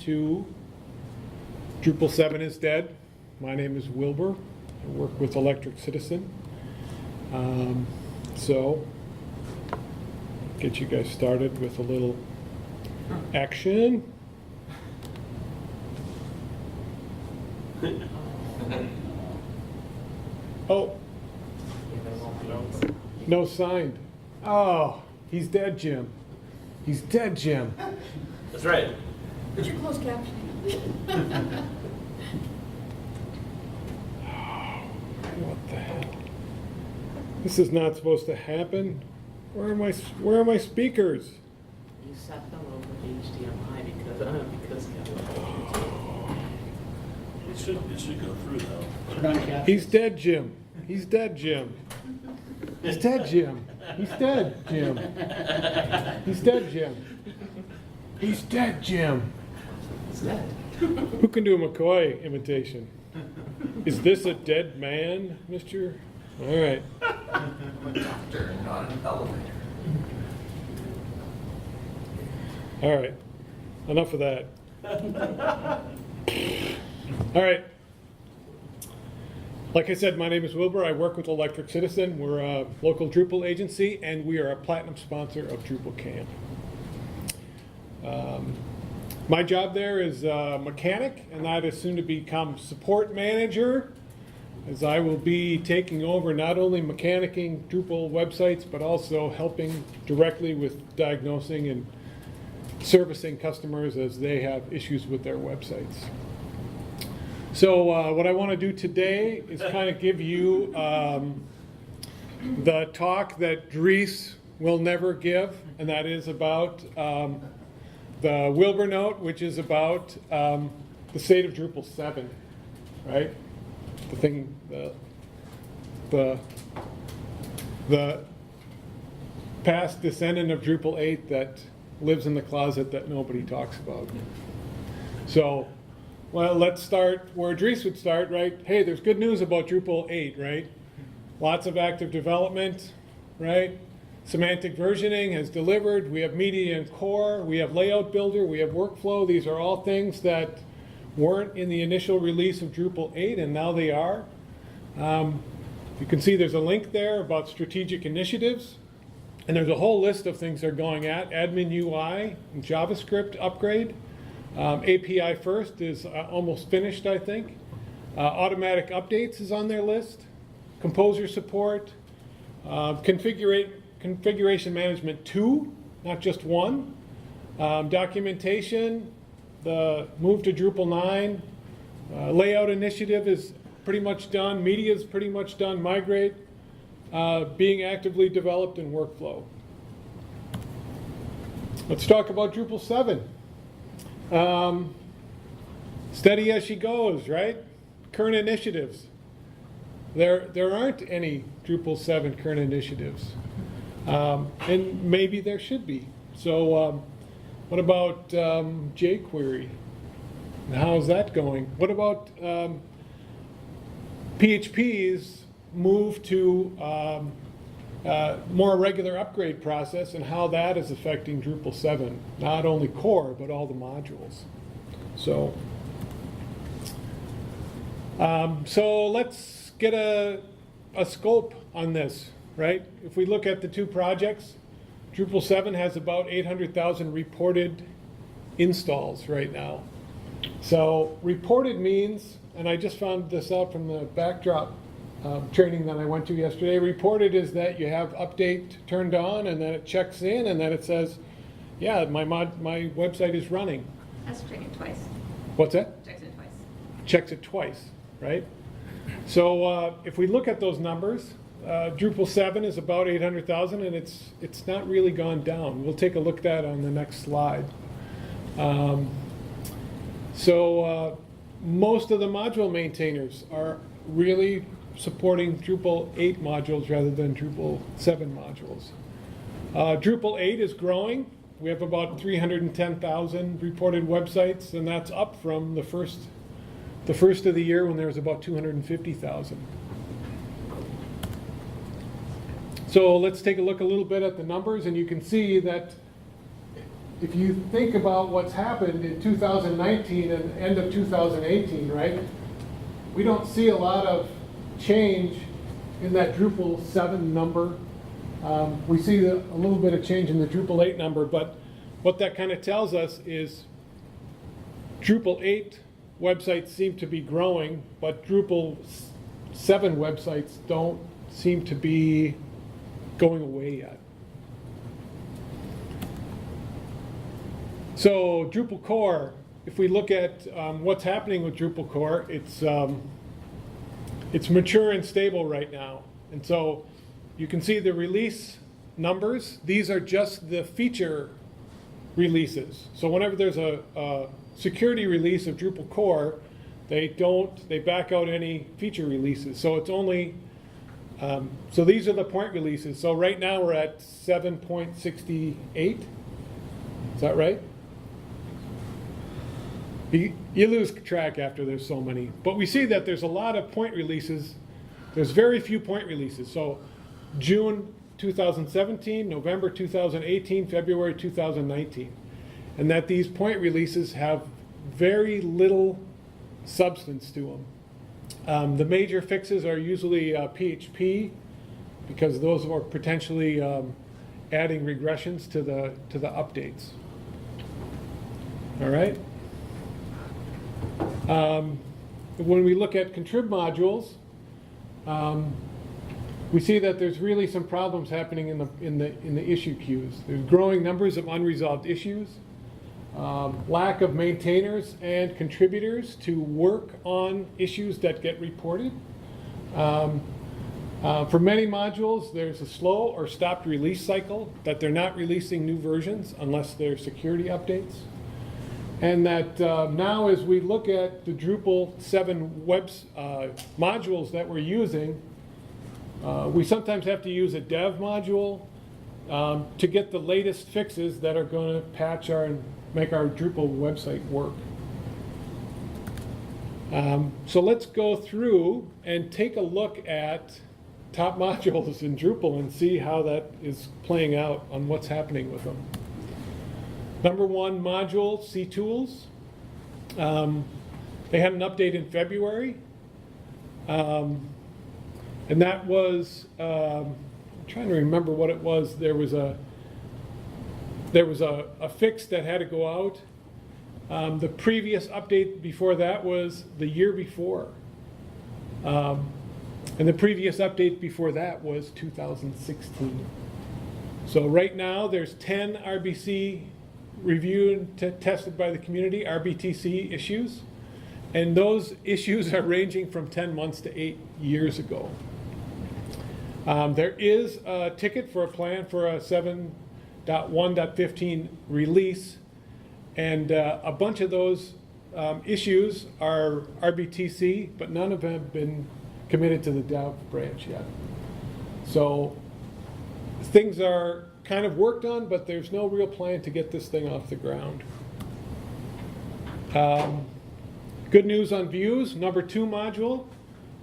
to Drupal 7 is Dead. My name is Wilbur. I work with Electric Citizen. So, get you guys started with a little action. Oh, no signed. Oh, he's dead, Jim. He's dead, Jim. That's right. Put your closed captioning. What the hell? This is not supposed to happen. Where are my speakers? You set them over HDMI because It should go through though. He's dead, Jim. He's dead, Jim. He's dead, Jim. He's dead, Jim. He's dead, Jim. He's dead, Jim. it's dead. Who can do a McCoy imitation? Is this a dead man, Mr.? All right. I'm a doctor, not an elevator. All right. Enough of that. All right. Like I said, my name is Wilbur. I work with Electric Citizen. We're a local Drupal agency, and we are a platinum sponsor of Drupal Camp. My job there is mechanic, and that is soon to become support manager, as I will be taking over not only mechanicking Drupal websites, but also helping directly with diagnosing and servicing customers as they have issues with their websites. So what I want to do today is kind of give you the talk that Dries will never give, and that is about the Wilbur note, which is about the state of Drupal 7, right? The thing, the past descendant of Drupal 8 that lives in the closet that nobody talks about. So, well, let's start where Dries would start, right? Hey, there's good news about Drupal 8, right? Lots of active development, right? Semantic versioning has delivered. We have media and core. We have layout builder. We have workflow. These are all things that weren't in the initial release of Drupal 8, and now they are. You can see there's a link there about strategic initiatives. And there's a whole list of things they're going at. Admin UI, JavaScript upgrade. API first is almost finished, I think. Automatic updates is on their list. Composer support. Configuration management 2, not just 1. Documentation, the move to Drupal 9. Layout initiative is pretty much done. Media is pretty much done. Migrate. Being actively developed in workflow. Let's talk about Drupal 7. Steady as she goes, right? Current initiatives. There aren't any Drupal 7 current initiatives. And maybe there should be. So what about jQuery? How's that going? What about PHP's move to more regular upgrade process and how that is affecting Drupal 7, not only core, but all the modules. So let's get a scope on this, right? If we look at the two projects, Drupal 7 has about 800,000 reported installs right now. So reported means, and I just found this out from the backdrop training that I went to yesterday. Reported is that you have update turned on, and then it checks in, and then it says, yeah, my website is running. Has to check it twice. What's that? Checks it twice. Checks it twice, right? So if we look at those numbers, Drupal 7 is about 800,000, and it's not really gone down. We'll take a look at that on the next slide. Most of the module maintainers are really supporting Drupal 8 modules rather than Drupal 7 modules. Drupal 8 is growing. We have about 310,000 reported websites, and that's up from the first of the year when there was about 250,000. So let's take a look a little bit at the numbers, and you can see that if you think about what's happened in 2019 and end of 2018, right? We don't see a lot of change in that Drupal 7 number. We see a little bit of change in the Drupal 8 number, but what that kind of tells us is Drupal 8 websites seem to be growing, but Drupal 7 websites don't seem to be going away yet. So Drupal Core, if we look at what's happening with Drupal Core, it's mature and stable right now. And so you can see the release numbers. These are just the feature releases. So whenever there's a security release of Drupal Core, they back out any feature releases. So it's only, so these are the point releases. So right now we're at 7.68. Is that right? You lose track after there's so many. But we see that there's a lot of point releases. There's very few point releases. So June 2017, November 2018, February 2019. And that these point releases have very little substance to them. The major fixes are usually PHP, because those are potentially adding regressions to the updates. All right. When we look at contrib modules, we see that there's really some problems happening in the issue queues. There's growing numbers of unresolved issues, lack of maintainers and contributors to work on issues that get reported. For many modules, there's a slow or stopped release cycle, that they're not releasing new versions unless they're security updates. And that now as we look at the Drupal 7 modules that we're using, we sometimes have to use a dev module to get the latest fixes that are going to patch and make our Drupal website work. So let's go through and take a look at top modules in Drupal and see how that is playing out on what's happening with them. Number one module, ctools. They had an update in February. And that was, I'm trying to remember what it was. There was a fix that had to go out. The previous update before that was the year before. And the previous update before that was 2016. So right now there's 10 RBC reviewed, tested by the community, RBTC issues. And those issues are ranging from 10 months to 8 years ago. There is a ticket for a plan for a 7.1.15 release. And a bunch of those issues are RBTC, but none of them have been committed to the dev branch yet. So things are kind of worked on, but there's no real plan to get this thing off the ground. Good news on views, number 2 module.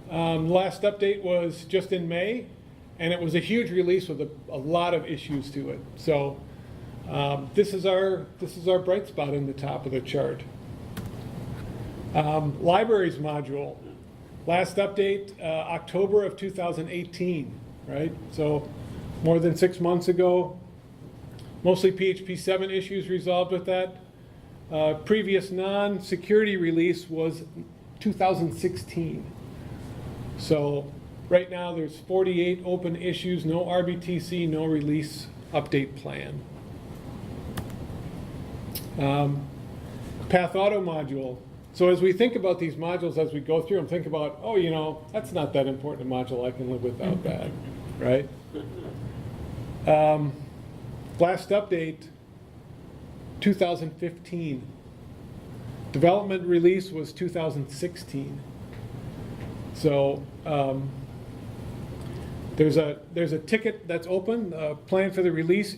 Last update was just in May, and it was a huge release with a lot of issues to it. So this is our bright spot in the top of the chart. Libraries module, last update October of 2018, right? So more than 6 months ago. Mostly PHP 7 issues resolved with that. Previous non-security release was 2016. So right now there's 48 open issues, no RBTC, no release update plan. Path Auto module. So as we think about these modules as we go through them, think about, oh, you know, that's not that important a module, I can live without that, right? Last update, 2015. Development release was 2016. So there's a ticket that's open. Plan for the release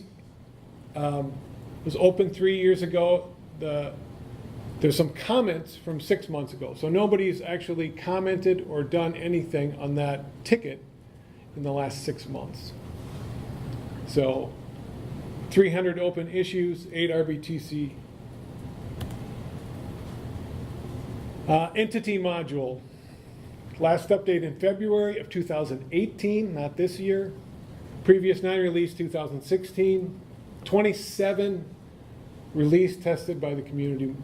was open 3 years ago. There's some comments from 6 months ago. So nobody's actually commented or done anything on that ticket in the last 6 months. So 300 open issues, 8 RBTC. Entity module. Last update in February of 2018, not this year. Previous 9 release 2016. 27 release tested by the community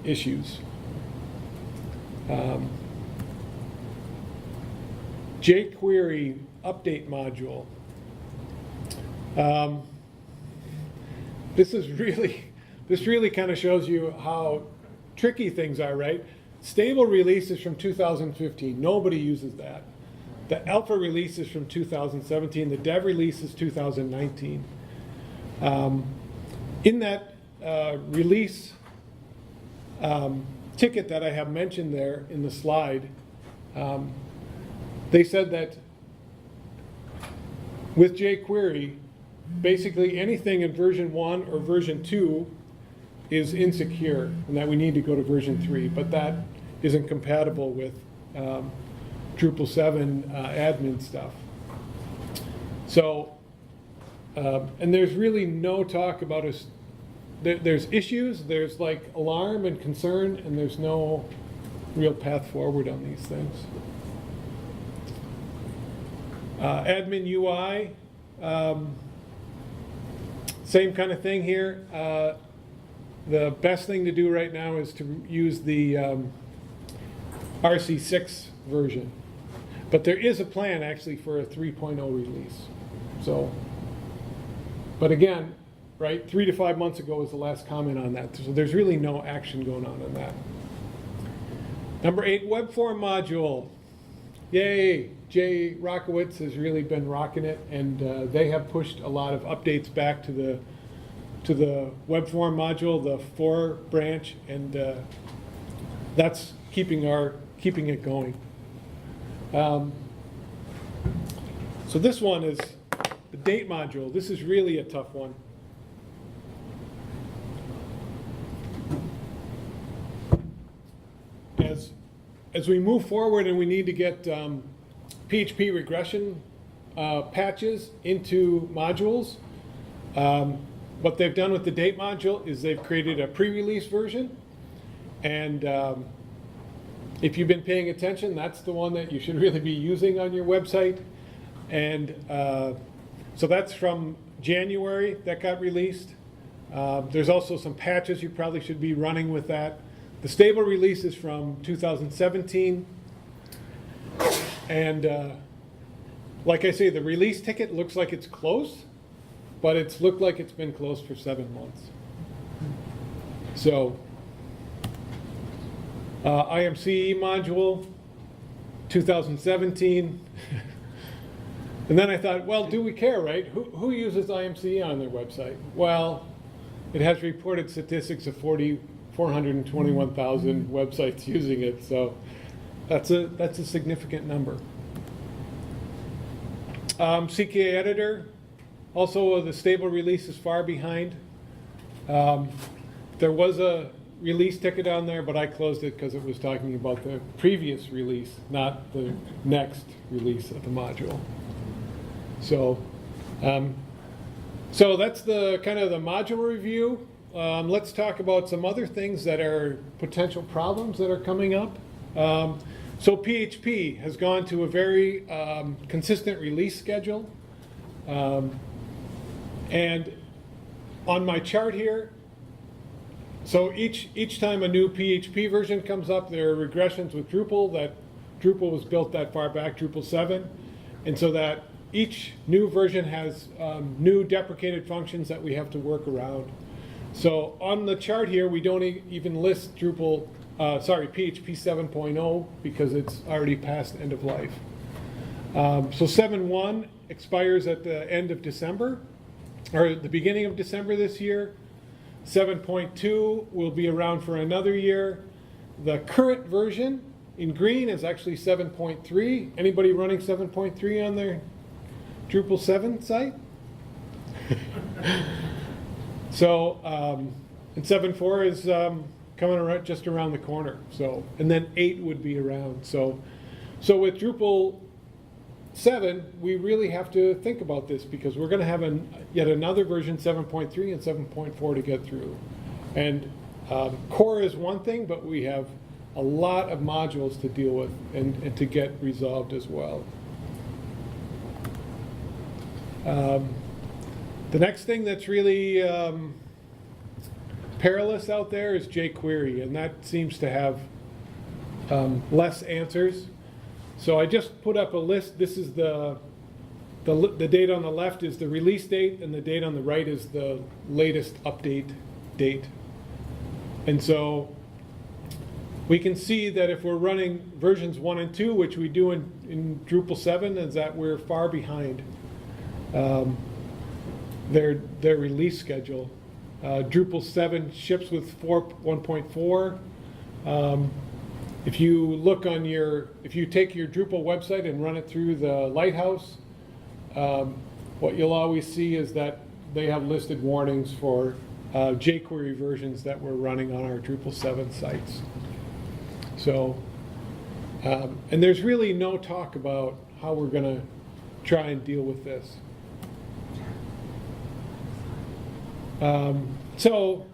issues. jQuery update module. This really kind of shows you how tricky things are, right? Stable release is from 2015. Nobody uses that. The alpha release is from 2017. The dev release is 2019. In that release ticket that I have mentioned there in the slide, they said that with jQuery, basically anything in version 1 or version 2 is insecure, and that we need to go to version 3, but that isn't compatible with Drupal 7 admin stuff. So, and there's really no talk about there's issues, there's like alarm and concern, and there's no real path forward on these things. Admin UI, same kind of thing here. The best thing to do right now is to use the RC6 version. But there is a plan actually for a 3.0 release. So, but again, right, 3 to 5 months ago was the last comment on that. So there's really no action going on that. Number 8, web form module. Yay, Jay Rockowitz has really been rocking it, and they have pushed a lot of updates back to the web form module, the 4 branch, and that's keeping it going. So this one is the date module. This is really a tough one. As we move forward and we need to get PHP regression patches into modules, what they've done with the date module is they've created a pre-release version, and if you've been paying attention, that's the one that you should really be using on your website. And so that's from January that got released. There's also some patches you probably should be running with that. The stable release is from 2017. And like I say, the release ticket looks like it's close, but it's looked like it's been closed for 7 months. So, IMC module, 2017. And then I thought, well, do we care, right? Who uses IMC on their website? Well, it has reported statistics of 421,000 websites using it, so that's a significant number. CK editor, also the stable release is far behind. There was a release ticket on there, but I closed it because it was talking about the previous release, not the next release of the module. So, so that's the kind of the module review. Let's talk about some other things that are potential problems that are coming up. So PHP has gone to a very consistent release schedule. And on my chart here, so each time a new PHP version comes up, there are regressions with Drupal. That Drupal was built that far back, Drupal 7. And so that each new version has new deprecated functions that we have to work around. So on the chart here, we don't even list PHP 7.0 because it's already past end of life. So 7.1 expires at the end of December, or the beginning of December this year. 7.2 will be around for another year. The current version in green is actually 7.3. Anybody running 7.3 on their Drupal 7 site? So, and 7.4 is coming around just around the corner. So, and then 8 would be around. So with Drupal 7, we really have to think about this because we're going to have yet another version 7.3 and 7.4 to get through. And core is one thing, but we have a lot of modules to deal with and to get resolved as well. The next thing that's really perilous out there is jQuery, and that seems to have less answers. So I just put up a list. This is the date on the left is the release date, and the date on the right is the latest update date. And so we can see that if we're running versions 1 and 2, which we do in Drupal 7, is that we're far behind their release schedule. Drupal 7 ships with 1.4. If you look on if you take your Drupal website and run it through the Lighthouse, what you'll always see is that they have listed warnings for jQuery versions that we're running on our Drupal 7 sites. So, and there's really no talk about how we're going to try and deal with this. So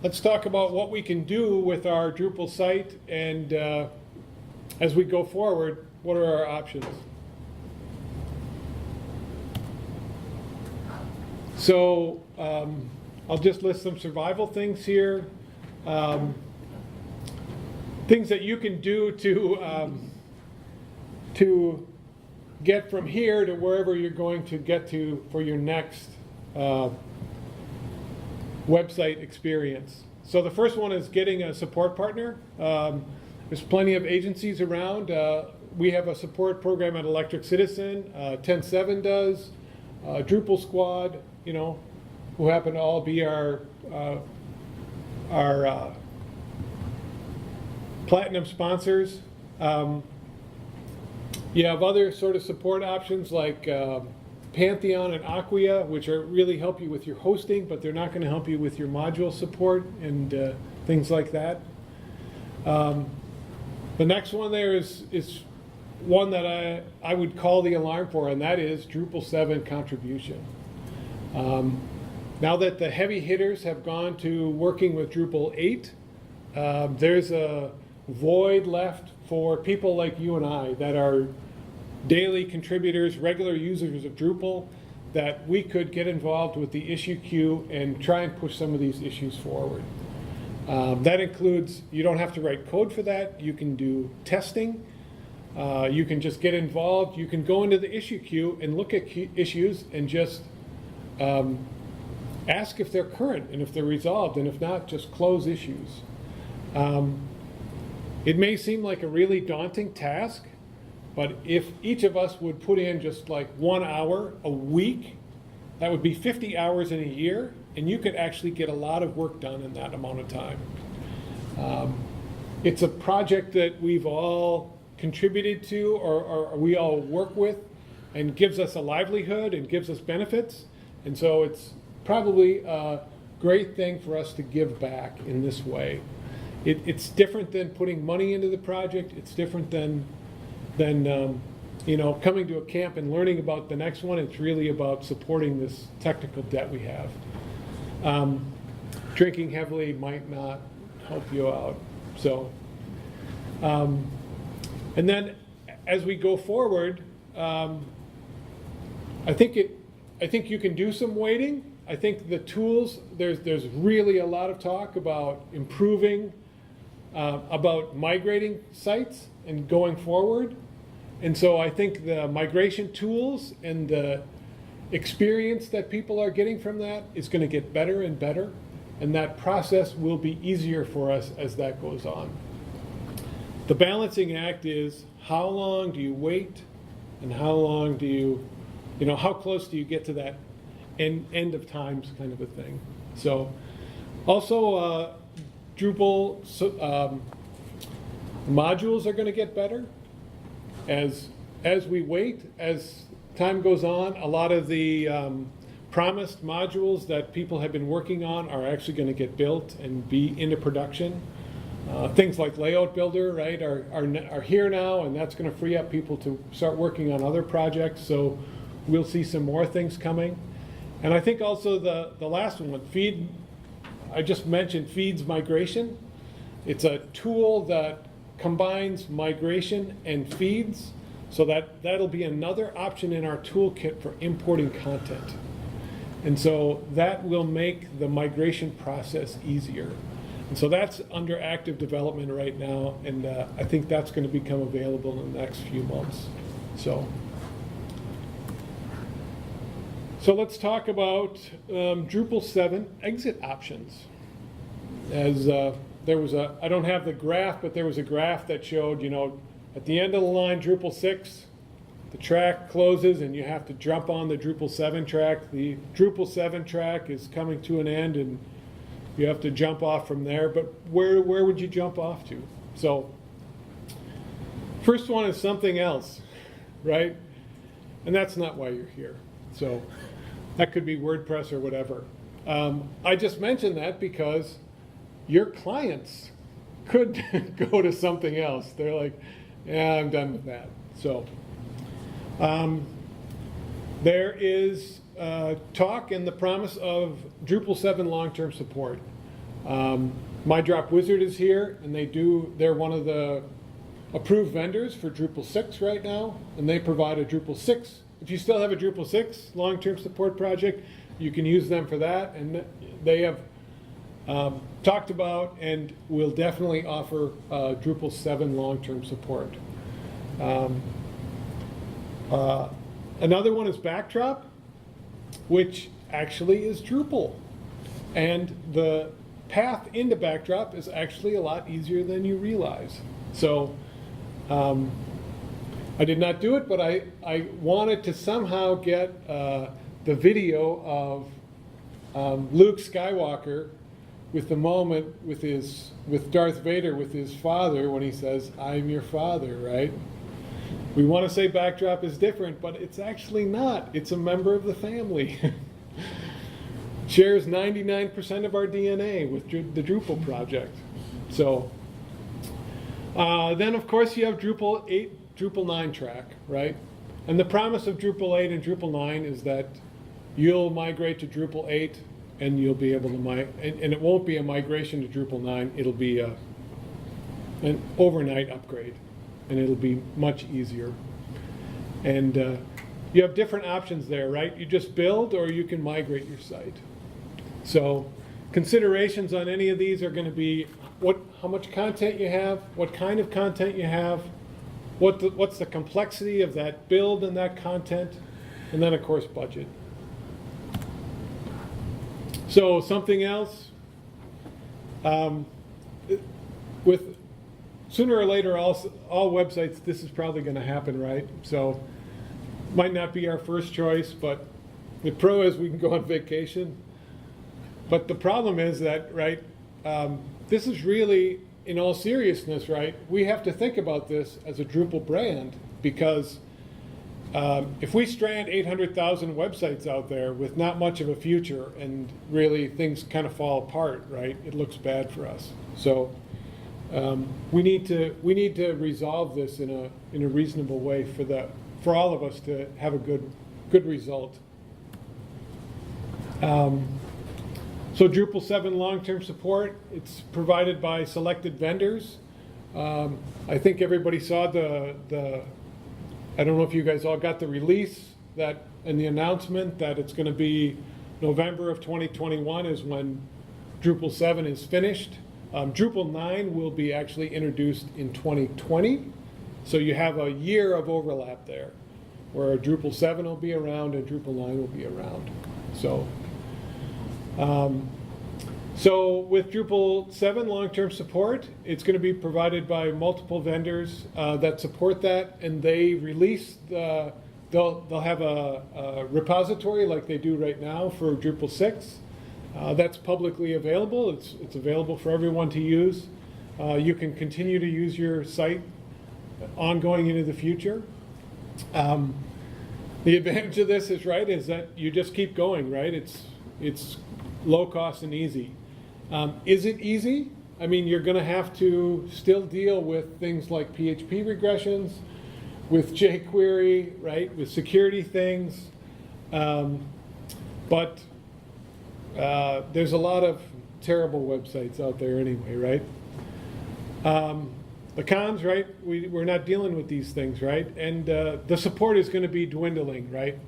let's talk about what we can do with our Drupal site, and as we go forward, what are our options? So I'll just list some survival things here. Things that you can do to get from here to wherever you're going to get to for your next website experience. So the first one is getting a support partner. There's plenty of agencies around. We have a support program at Electric Citizen. 10.7 does. Drupal Squad, who happen to all be our platinum sponsors. You have other sort of support options like Pantheon and Acquia, which really help you with your hosting, but they're not going to help you with your module support and things like that. The next one there is one that I would call the alarm for, and that is Drupal 7 contribution. Now that the heavy hitters have gone to working with Drupal 8, there's a void left for people like you and I that are daily contributors, regular users of Drupal, that we could get involved with the issue queue and try and push some of these issues forward. That includes, you don't have to write code for that. You can do testing. You can just get involved. You can go into the issue queue and look at issues and just ask if they're current and if they're resolved, and if not, just close issues. It may seem like a really daunting task, but if each of us would put in just like 1 hour a week, that would be 50 hours in a year, and you could actually get a lot of work done in that amount of time. It's a project that we've all contributed to or we all work with, and gives us a livelihood and gives us benefits, and so it's probably a great thing for us to give back in this way. It's different than putting money into the project. It's different than coming to a camp and learning about the next one. It's really about supporting this technical debt we have. Drinking heavily might not help you out. So, and then as we go forward, I think you can do some waiting. I think the tools, there's really a lot of talk about improving, about migrating sites and going forward. And so I think the migration tools and the experience that people are getting from that is going to get better and better. And that process will be easier for us as that goes on. The balancing act is, how long do you wait, and how long do you, how close do you get to that end of times kind of a thing. So also Drupal modules are going to get better as we wait. As time goes on, a lot of the promised modules that people have been working on are actually going to get built and be into production. Things like Layout Builder, right, are here now, and that's going to free up people to start working on other projects. So we'll see some more things coming. And I think also the last one, Feed, I just mentioned Feeds Migration. It's a tool that combines migration and feeds, so that'll be another option in our toolkit for importing content. And so that will make the migration process easier. And so that's under active development right now, and I think that's going to become available in the next few months. So let's talk about Drupal 7 exit options. As there was I don't have the graph, but there was a graph that showed, at the end of the line, Drupal 6, the track closes and you have to jump on the Drupal 7 track. The Drupal 7 track is coming to an end and you have to jump off from there, but where would you jump off to? So first one is something else, right? And that's not why you're here. So that could be WordPress or whatever. I just mentioned that because your clients could go to something else. They're like, yeah, I'm done with that. So there is talk and the promise of Drupal 7 long-term support. My Drop Wizard is here, and they're one of the approved vendors for Drupal 6 right now, and they provide a Drupal 6. If you still have a Drupal 6 long-term support project, you can use them for that, and they have talked about and will definitely offer Drupal 7 long-term support. Another one is Backdrop, which actually is Drupal. And the path into Backdrop is actually a lot easier than you realize. So I did not do it, but I wanted to somehow get the video of Luke Skywalker with the moment with Darth Vader with his father when he says, "I'm your father," right? We want to say Backdrop is different, but it's actually not. It's a member of the family. Shares 99% of our DNA with the Drupal project. So then, of course, you have Drupal 8, Drupal 9 track, right? And the promise of Drupal 8 and Drupal 9 is that you'll migrate to Drupal 8 and you'll be able to and it won't be a migration to Drupal 9. It'll be an overnight upgrade, and it'll be much easier. And you have different options there, right? You just build, or you can migrate your site. So considerations on any of these are going to be how much content you have, what kind of content you have, what's the complexity of that build and that content, and then of course budget. So something else, with sooner or later all websites, this is probably going to happen, right? So might not be our first choice, but the pro is we can go on vacation. But the problem is that, right, this is really, in all seriousness, right, we have to think about this as a Drupal brand, because if we strand 800,000 websites out there with not much of a future and really things kind of fall apart, right, it looks bad for us. So we need to resolve this in a reasonable way for all of us to have a good result. So Drupal 7 long-term support, it's provided by selected vendors. I think everybody saw I don't know if you guys all got the release and the announcement that it's going to be November of 2021 is when Drupal 7 is finished. Drupal 9 will be actually introduced in 2020. So you have a year of overlap there where Drupal 7 will be around and Drupal 9 will be around. So with Drupal 7 long-term support, it's going to be provided by multiple vendors that support that, and they release they'll have a repository like they do right now for Drupal 6. That's publicly available. It's available for everyone to use. You can continue to use your site ongoing into the future. The advantage of this is that you just keep going, right? It's low cost and easy. Is it easy? I mean, you're going to have to still deal with things like PHP regressions, with jQuery, right, with security things. But there's a lot of terrible websites out there anyway, right? The cons, right? We're not dealing with these things, right? And the support is going to be dwindling, right?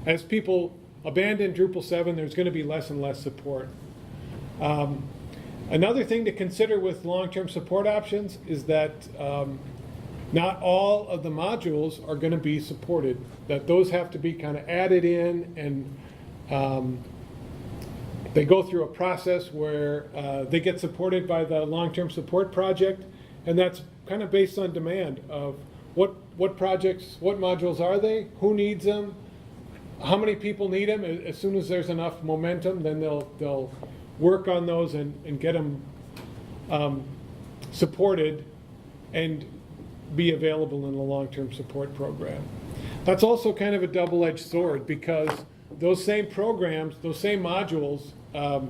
As people abandon Drupal 7, there's going to be less and less support. Another thing to consider with long-term support options is that not all of the modules are going to be supported. That those have to be kind of added in, and they go through a process where they get supported by the long-term support project, and that's kind of based on demand of what projects, what modules are they, who needs them, how many people need them. As soon as there's enough momentum, then they'll work on those and get them supported and be available in the long-term support program. That's also kind of a double-edged sword, because those same programs, those same modules are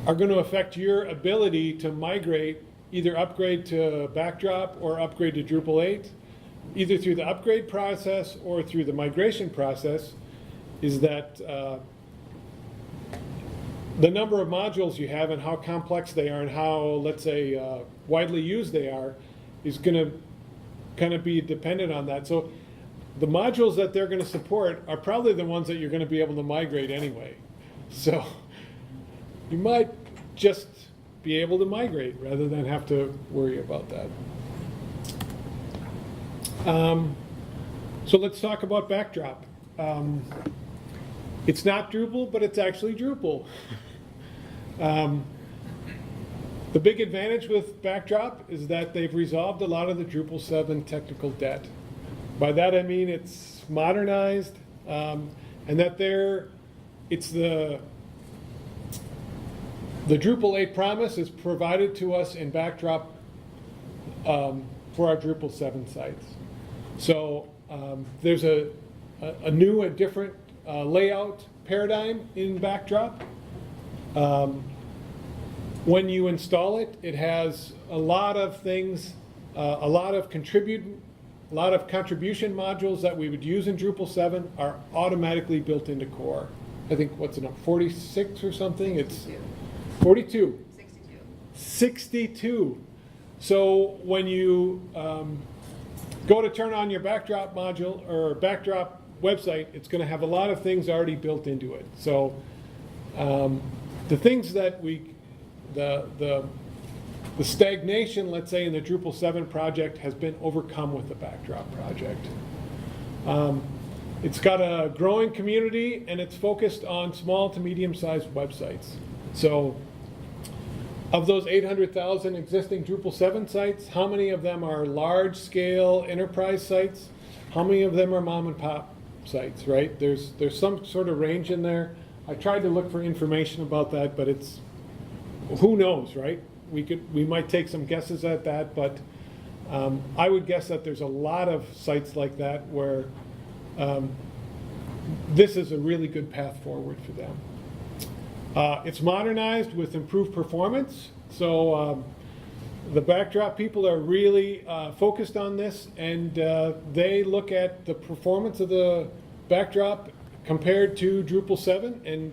going to affect your ability to migrate, either upgrade to Backdrop or upgrade to Drupal 8, either through the upgrade process or through the migration process. Is that the number of modules you have and how complex they are and how, let's say, widely used they are is going to kind of be dependent on that. So the modules that they're going to support are probably the ones that you're going to be able to migrate anyway. So you might just be able to migrate rather than have to worry about that. So let's talk about Backdrop. It's not Drupal, but it's actually Drupal. The big advantage with Backdrop is that they've resolved a lot of the Drupal 7 technical debt. By that I mean it's modernized, and that it's the Drupal 8 promise is provided to us in Backdrop for our Drupal 7 sites. So there's a new and different layout paradigm in Backdrop. When you install it, it has a lot of things, a lot of contribution modules that we would use in Drupal 7 are automatically built into Core. I think, what's it, 46 or something? It's 42. 62. So when you go to turn on your Backdrop module or Backdrop website, it's going to have a lot of things already built into it. So the things that the stagnation, let's say, in the Drupal 7 project has been overcome with the Backdrop project. It's got a growing community, and it's focused on small to medium-sized websites. So of those 800,000 existing Drupal 7 sites, how many of them are large-scale enterprise sites? How many of them are mom-and-pop sites, right? There's some sort of range in there. I tried to look for information about that, but it's, who knows, right? We might take some guesses at that, but I would guess that there's a lot of sites like that where this is a really good path forward for them. It's modernized with improved performance, so the Backdrop people are really focused on this, and they look at the performance of the Backdrop compared to Drupal 7, and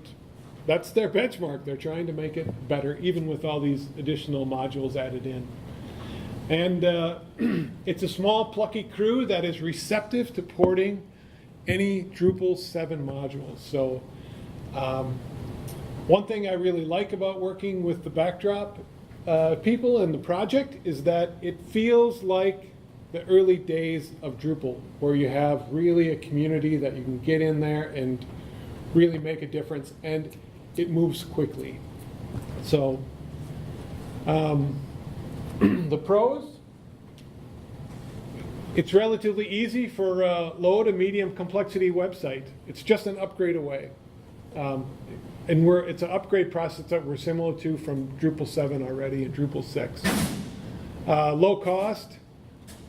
that's their benchmark. They're trying to make it better, even with all these additional modules added in. And it's a small, plucky crew that is receptive to porting any Drupal 7 modules. So one thing I really like about working with the Backdrop people and the project is that it feels like the early days of Drupal, where you have really a community that you can get in there and really make a difference, and it moves quickly. So the pros, it's relatively easy for a low to medium complexity website. It's just an upgrade away. And it's an upgrade process that we're similar to from Drupal 7 already and Drupal 6. Low cost,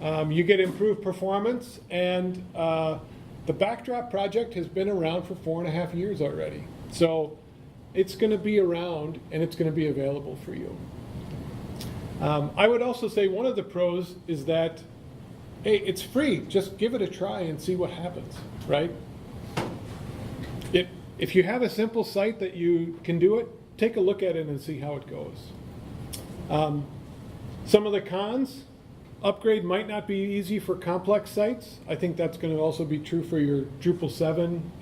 you get improved performance, and the Backdrop project has been around for 4.5 years already. So it's going to be around and it's going to be available for you. I would also say one of the pros is that, hey, it's free. Just give it a try and see what happens, right? If you have a simple site that you can do it, take a look at it and see how it goes. Some of the cons, upgrade might not be easy for complex sites. I think that's going to also be true for your Drupal 7,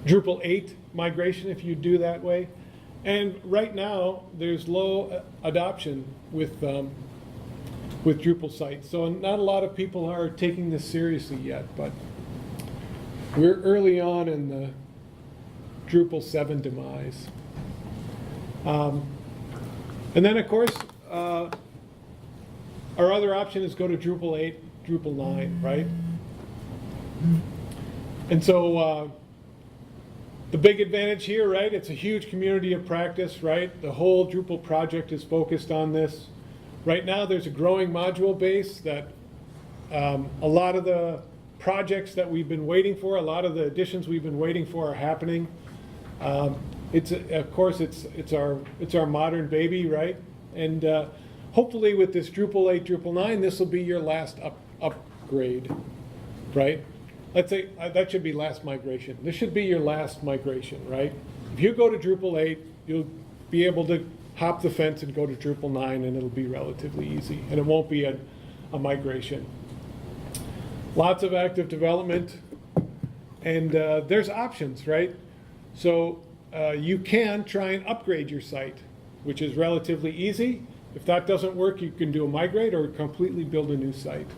Drupal 8 migration if you do that way. And right now, there's low adoption with Drupal sites. So not a lot of people are taking this seriously yet, but we're early on in the Drupal 7 demise. And then, of course, our other option is go to Drupal 8, Drupal 9, right? And so the big advantage here, right, it's a huge community of practice, right? The whole Drupal project is focused on this. Right now, there's a growing module base that a lot of the projects that we've been waiting for, a lot of the additions we've been waiting for are happening. Of course, it's our modern baby, right? And hopefully with this Drupal 8, Drupal 9, this will be your last upgrade, right? Let's say that should be last migration. This should be your last migration, right? If you go to Drupal 8, you'll be able to hop the fence and go to Drupal 9, and it'll be relatively easy, and it won't be a migration. Lots of active development, and there's options, right? So you can try and upgrade your site, which is relatively easy. If that doesn't work, you can do a migrate or completely build a new site.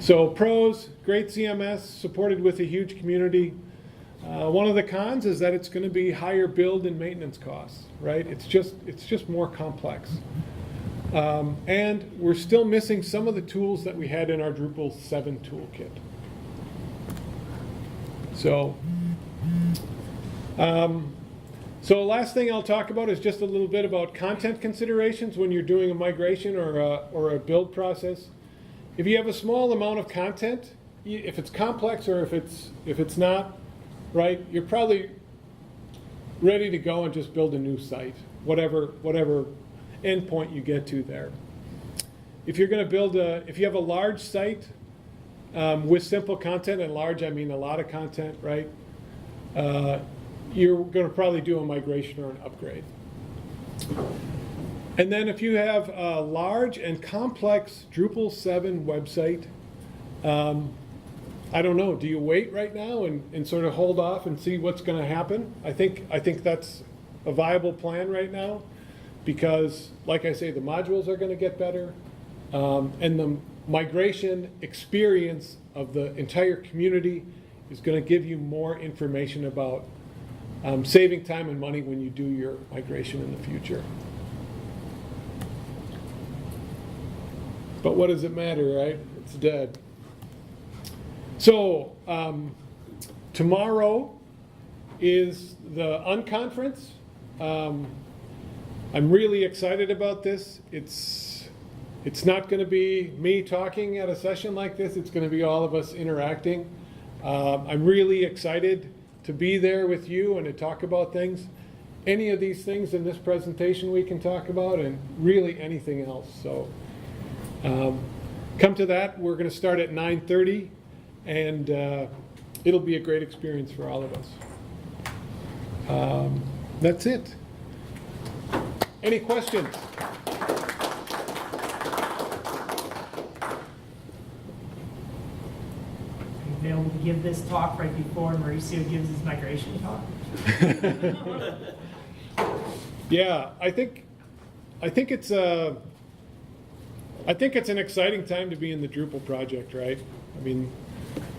So pros, great CMS, supported with a huge community. One of the cons is that it's going to be higher build and maintenance costs, right? It's just more complex. And we're still missing some of the tools that we had in our Drupal 7 toolkit. So, last thing I'll talk about is just a little bit about content considerations when you're doing a migration or a build process. If you have a small amount of content, if it's complex or if it's not, right, you're probably ready to go and just build a new site, whatever endpoint you get to there. If you're going to build if you have a large site with simple content, and large I mean a lot of content, right? You're going to probably do a migration or an upgrade. And then if you have a large and complex Drupal 7 website, I don't know, do you wait right now and sort of hold off and see what's going to happen? I think that's a viable plan right now because, like I say, the modules are going to get better and the migration experience of the entire community is going to give you more information about saving time and money when you do your migration in the future. But what does it matter, right? It's dead. So tomorrow is the unconference. I'm really excited about this. It's not going to be me talking at a session like this. It's going to be all of us interacting. I'm really excited to be there with you and to talk about things. Any of these things in this presentation we can talk about, and really anything else. So come to that. We're going to start at 9:30, and it'll be a great experience for all of us. That's it. Any questions? Be able to give this talk right before Mauricio gives his migration talk. Yeah, I think it's an exciting time to be in the Drupal project, right? I mean,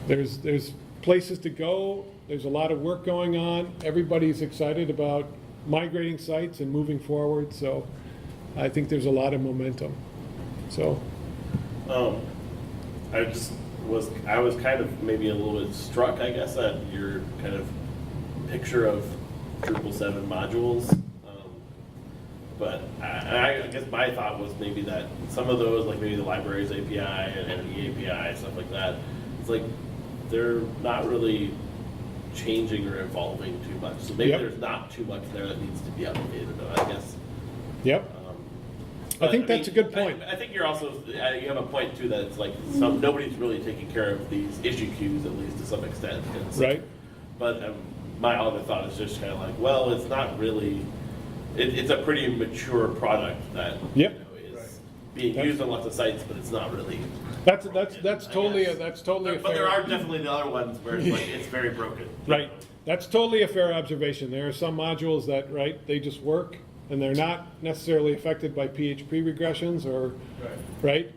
there's places to go. There's a lot of work going on. Everybody's excited about migrating sites and moving forward. So I think there's a lot of momentum. So I was kind of maybe a little bit struck, I guess, at your kind of picture of Drupal 7 modules. But I guess my thought was maybe that some of those, like maybe the libraries API and the API, stuff like that, it's like they're not really changing or evolving too much. So maybe Yep. there's not too much there that needs to be updated, but I guess. Yep. I think that's a good point. I think you're also, you have a point too, that it's like nobody's really taking care of these issue queues, at least to some extent. And so- Right. But my other thought is just kind of like, well, it's not really, it's a pretty mature product that Yep. is being used on lots of sites, but it's not really. That's I totally guess. that's totally a But there fair. are definitely the other ones where it's like it's very broken. Right. That's totally a fair observation. There are some modules that, right, they just work and they're not necessarily affected by PHP regressions or, right?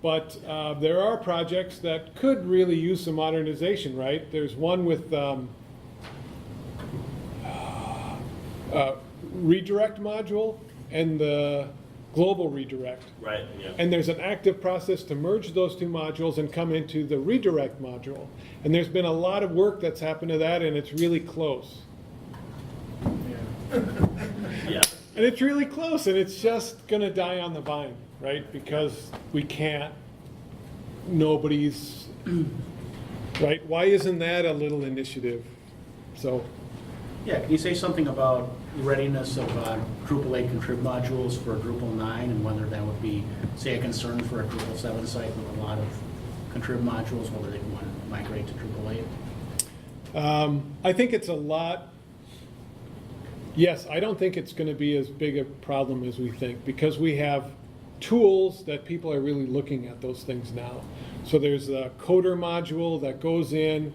But there are projects that could really use some modernization, right? There's one with redirect module and the global redirect. Right. Yeah. And there's an active process to merge those two modules and come into the redirect module. And there's been a lot of work that's happened to that, and it's really close. Yeah. And it's really close, and it's just gonna die on the vine, right? Because we can't, nobody's, right? Why isn't that a little initiative? So, Yeah, can you say something about the readiness of Drupal 8 contrib modules for Drupal 9 and whether that would be, say, a concern for a Drupal 7 site with a lot of contrib modules, whether they want to migrate to Drupal 8? I think it's a lot. Yes, I don't think it's going to be as big a problem as we think because we have tools that people are really looking at those things now. So there's a coder module that goes in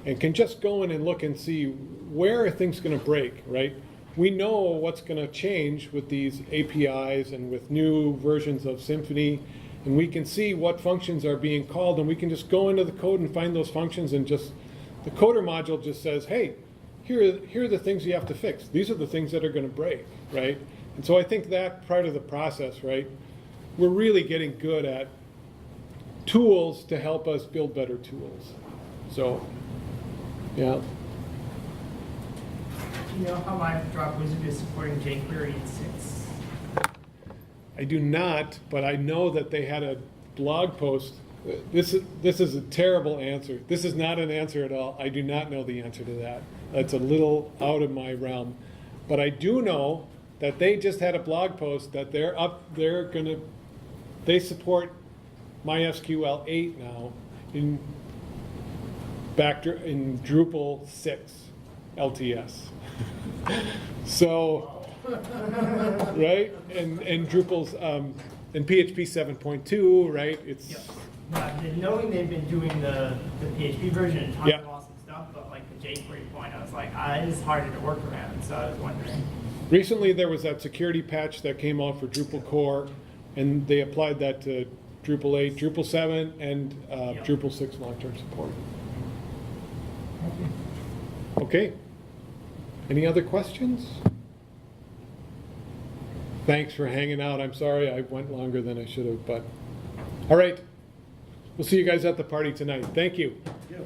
and can just go in and look and see where are things going to break, right? We know what's going to change with these APIs and with new versions of Symfony, and we can see what functions are being called, and we can just go into the code and find those functions and just, the coder module just says, hey, here are the things you have to fix. These are the things that are going to break, right? And so I think that part of the process, right, we're really getting good at tools to help us build better tools. So, yeah. You know how my drop wizard is supporting jQuery in 6? I do not, but I know that they had a blog post. This is a terrible answer. This is not an answer at all. I do not know the answer to that. That's a little out of my realm. But I do know that they just had a blog post that they support MySQL 8 now in Drupal 6 LTS. So, right? And Drupal's, and PHP 7.2, right? It's, Knowing they've been doing the PHP version and tons Yeah. of awesome stuff, but like the jQuery point, I was like, it is harder to work around, so I was wondering. recently there was that security patch that came out for Drupal Core, and they applied that to Drupal 8, Drupal 7, and Yep. Drupal 6 long-term support. Okay. Any other questions? Thanks for hanging out. I'm sorry I went longer than I should have, but all right. We'll see you guys at the party tonight. Thank you. Yeah.